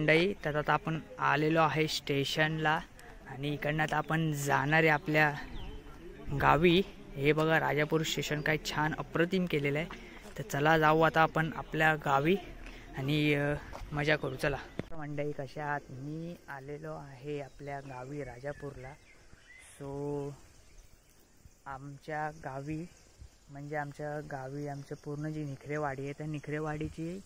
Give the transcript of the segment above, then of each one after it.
मंडळी, तर आता आपण आलेलो आहे स्टेशनला आणि इकडनं आता आपण जाणार आहे आपल्या गावी। हे बघा राजापूर स्टेशन काय छान अप्रतिम केलेलं आहे। तर चला जाऊ आता आपण आपल्या गावी आणि मजा करू। चला मंडळी, कशा आहात? मी आलेलो आहे आपल्या गावी राजापूरला। आमच्या गावी म्हणजे आमचं पूर्ण जी निखरेवाडी आहे त्या निखरेवाडीची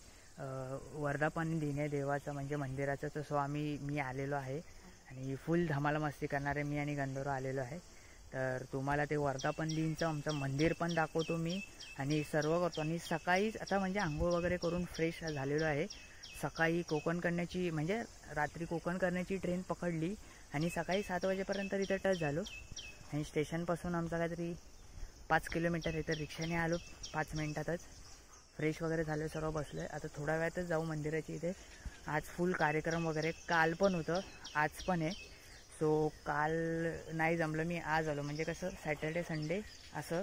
वर्धापन दिन आहे देवाचं म्हणजे मंदिराचं। तर मी आलेलो आहे आणि फुल धमाला मस्ती करणारे मी आणि गंधर्व आलेलो आहे। तर तुम्हाला ते वर्धापन दिनचं आमचं मंदिर पण दाखवतो मी आणि सर्व करतो। आणि सकाळीच आता म्हणजे आंघोळ वगैरे करून फ्रेश झालेलो आहे। सकाळी कोकण करण्याची म्हणजे रात्री कोकण करण्याची ट्रेन पकडली आणि सकाळी 7 वाजेपर्यंत इथे टच झालो आणि स्टेशनपासून आमचा काहीतरी 5 किलोमीटर आहे। तर रिक्षाने आलो 5 मिनिटातच, फ्रेश वगैरे झालं, सर्व बसलो आहे। आता थोड्या वेळातच जाऊ मंदिराची इथे। आज फुल कार्यक्रम वगैरे, काल पण होतं आज पण आहे। काल नाही जमलं, मी आज आलो म्हणजे कसं सॅटर्डे संडे असं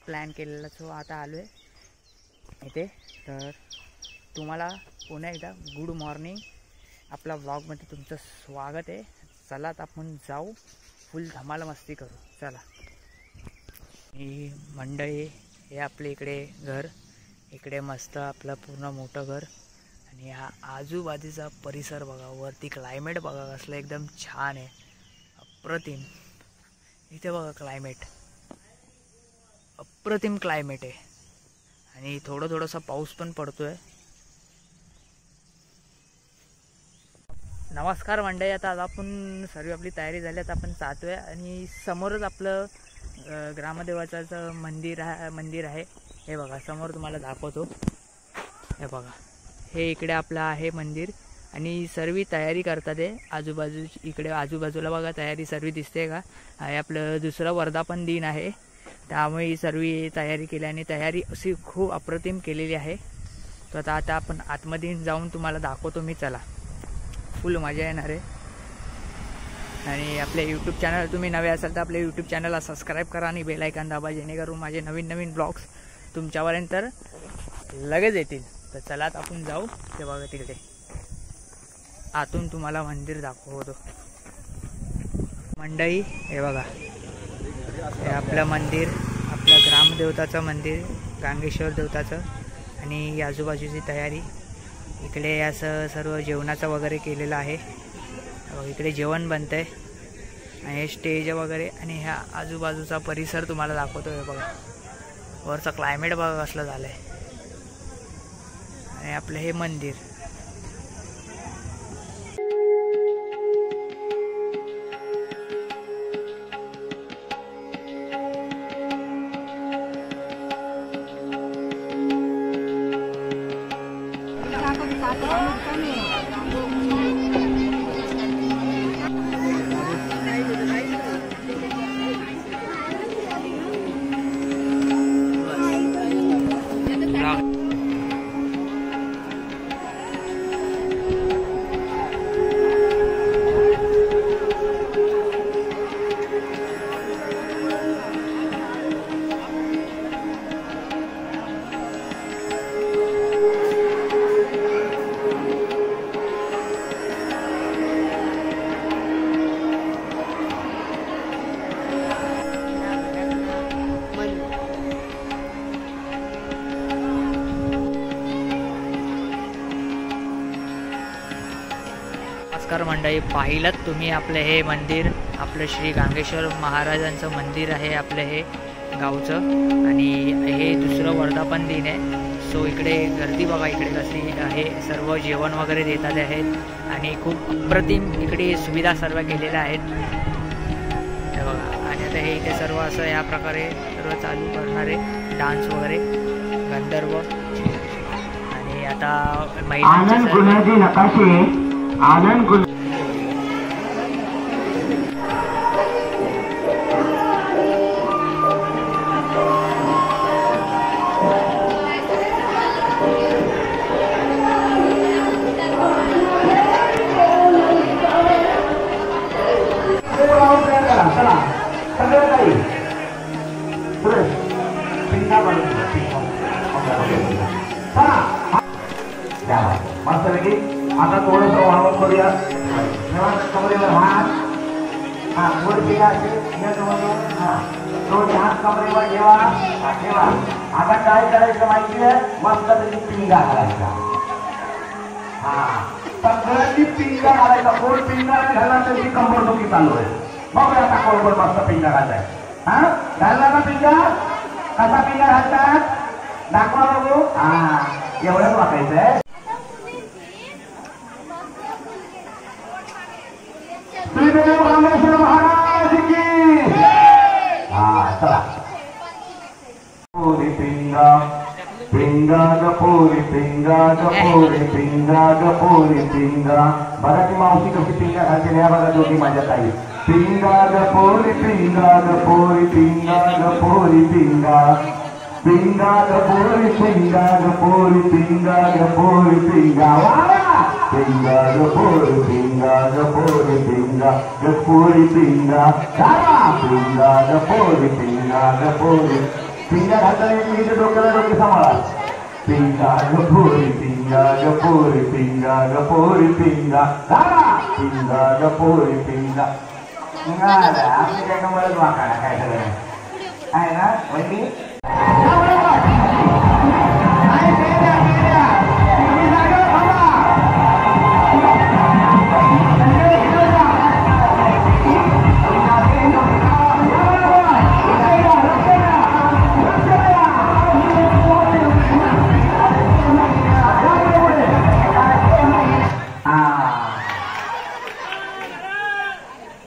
प्लॅन केलेलं। आता आलो आहे इथे। तर तुम्हाला पुन्हा एकदा गुड मॉर्निंग, आपला व्लॉगमध्ये तुमचं स्वागत आहे। चला आता आपण जाऊ, फुल धमाल मस्ती करू। चला ही मंडळी, हे आपले इकडे घर, इकडे मस्त आपलं पूर्ण मोठं घर आणि हा आजूबाजूचा परिसर बघा, वरती क्लायमेट बघा कसलं एकदम छान आहे, अप्रतिम। इथे बघा क्लायमेट, अप्रतिम क्लायमेट आहे आणि थोडासा पाऊस पण पडतोय। नमस्कार मंडळी, आता आपण सर्व आपली तयारी झाली, आता आपण जातोय आणि समोरच आपलं ग्रामदेवताचं मंदिर आहे। हे बघा समोर तुम्हाला दाखवतो, हे बघा हे इकडे आपलं आहे मंदिर आणि सर्व तयारी करतात आहे। इकडे आजूबाजूला बघा तयारी सर्व दिसते का? हे आपलं दुसरं वर्धापन दिन आहे, त्यामुळे सर्व तयारी केली आणि तयारी अशी खूप अप्रतिम केलेली आहे। तर आता आपण आतमध्ये जाऊन तुम्हाला दाखवतो मी। चला, फुल मजा येणार आहे। आणि आपल्या यूट्यूब चॅनल तुम्ही नवे असाल तर आपल्या यूट्यूब चॅनलला सबस्क्राईब करा आणि बेल आयकॉन दाबा, जेणेकरून माझे नवीन ब्लॉग्स तुमच्यापर्यंत लगेच येतील। तर चला आपण जाऊ, ते बघा तिकडे आतून तुम्हाला मंदिर दाखवतो मंडळी। हे बघा हे आपलं मंदिर, आपलं ग्रामदेवताचं मंदिर, गांगेश्वर देवताचं। आणि आजूबाजूची तयारी, इकडे असं सर्व जेवणाचं वगैरे केलेलं आहे। इकडे जेवण बनतंय आणि हे स्टेज वगैरे आणि ह्या आजूबाजूचा परिसर तुम्हाला दाखवतो। हे बघा वरचं क्लायमेट बघा कसलं झालं आहे आणि आपलं हे मंदिर। नमस्कार मंडळी, पाहिलं तुम्ही आपलं हे मंदिर, आपलं श्री गांगेश्वर महाराजांचं मंदिर आहे आपलं हे गावचं आणि हे दुसरं वर्धापन दिन आहे। इकडे गर्दी बघा, इकडे कशी आहे, सर्व जेवण वगैरे देतात आहेत आणि खूप अप्रतिम इकडे सुविधा सर्व केलेल्या आहेत। हे बघा आणि आता हे इथे सर्व असं या प्रकारे सर्व चालू करणारे डान्स वगैरे गंधर्व आणि आता महिलांचे आनंद गुल मस्त लगी आता थोडंसं वाहून करूया. कमरेवर हात, वर केला दोन हात कमरेवर ठेवा. ठेवा. आता काय करायचं माहिती आहे, मस्त तरी पिंगा घालायचा. सगळ्यांनी पिंगा घालायचा. गोल पिंगा घालला तरी कंबर दुखी चालू आहे. मग आता कोरबल मस्त पिंगा घालाय. घालला ना पिंगा? कसा पिंगा घालतात दाखवा बघू. एवढंच वाटायचंय. श्रीदेव रामेश्वर महाराज की. चला. पोरी पिंगा पिंगा ग पोरी पिंगा ग पोरी पिंगा ग पोरी पिंगा. बघा ती मावशी कशी पिंगा घालते या बघा दोघी माझ्या ताई. पिंगा ग पोरी पिंगा ग पोरी पिंगा ग पोरी पिंगा. पिंगा ग पोरी पिंगा ग पोरी पिंगा ग पोरी पिंगा. पिंगा ग पोरी पिंगा ग पोरी पिंगा ग पोरी पिंगा. पिंगा ग पोरी पिंगा ग पोरी पिंगा घालताना मी डोक्याला डोके सांभाळा. पिंगा ग पोरी पिंगा ग पोरी पिंगा ग पोरी पिंगा. पिंगा ग पोरी पिंगा. आम्ही काय कमरच वाकाडा काय सगळं आहे ना वहिनी.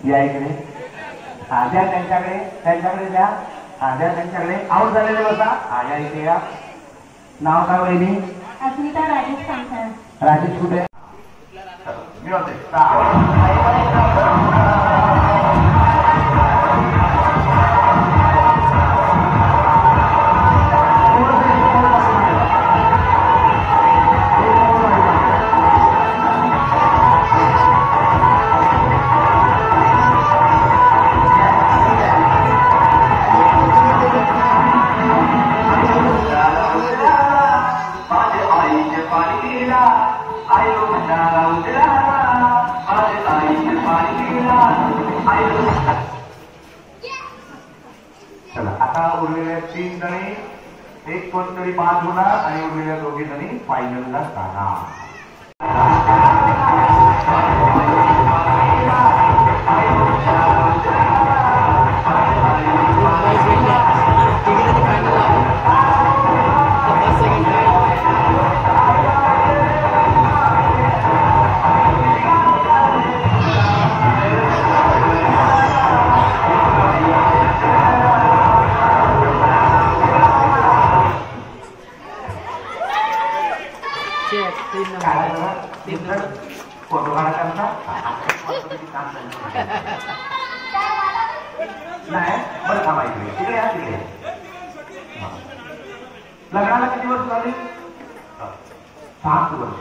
या इकडे द्या त्यांच्याकडे त्यांच्याकडे द्या. द्या त्यांच्याकडे. आऊट झालेले बसा. या इथे या. नाव काय वहिनी? अस्मिता राजेश कामसार. राजेश कुठे? मी होते. चला आता उरलेल्या 3 जणी एक कोणतरी बाद होणार आणि उरलेल्या 2 जणी फायनलला जाणार. फोटो काढायचा नाही. बरं थांबा इकडे. तिकडे या. तिकडे लग्नाला किती वर्ष झाली? 7 वर्ष.